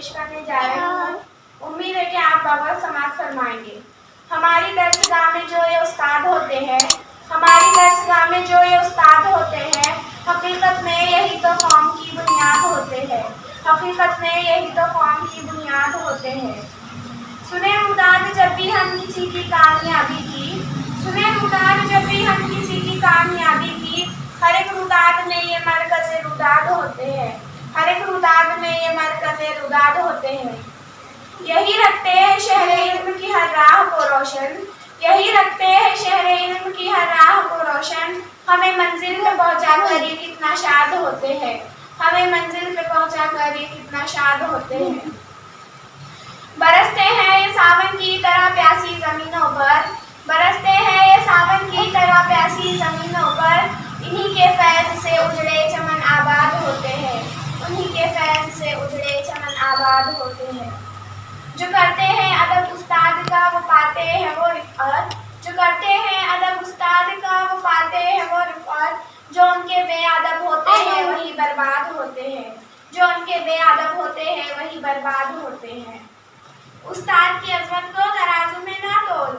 پیش کرنے جا رہی ہوں۔ امید ہے کہ آپ بغور سماعت فرمائیں گے۔ ہماری درسگاہ میں جو یہ استاد ہوتے ہیں، حقیقت میں یہی تو قوم کی بنیاد ہوتے ہیں۔ سنیں مداد جب بھی ہم کسی کی کامیابی کی، ہر ایک روداد میں یہ مرکز روداد ہوتے ہیں۔ یہی رکھتے ہیں شہر علم کی ہر راہ کو روشن، ہمیں منزل پہ پہنچا کر یہ کتنا شاد ہوتے ہیں۔ برستے ہیں یہ ساون کی طرح پیاسی زمینوں پر، انہی کے فیض سے اجڑے چمن آباد ہوتے ہیں۔ جو کرتے ہیں ادب استاد کا وہ پاتے ہیں وہ رفعت، جو ان کے بے ادب ہوتے ہیں وہی برباد ہوتے ہیں۔ استاد کی عظمت کو ترازو میں نہ تول،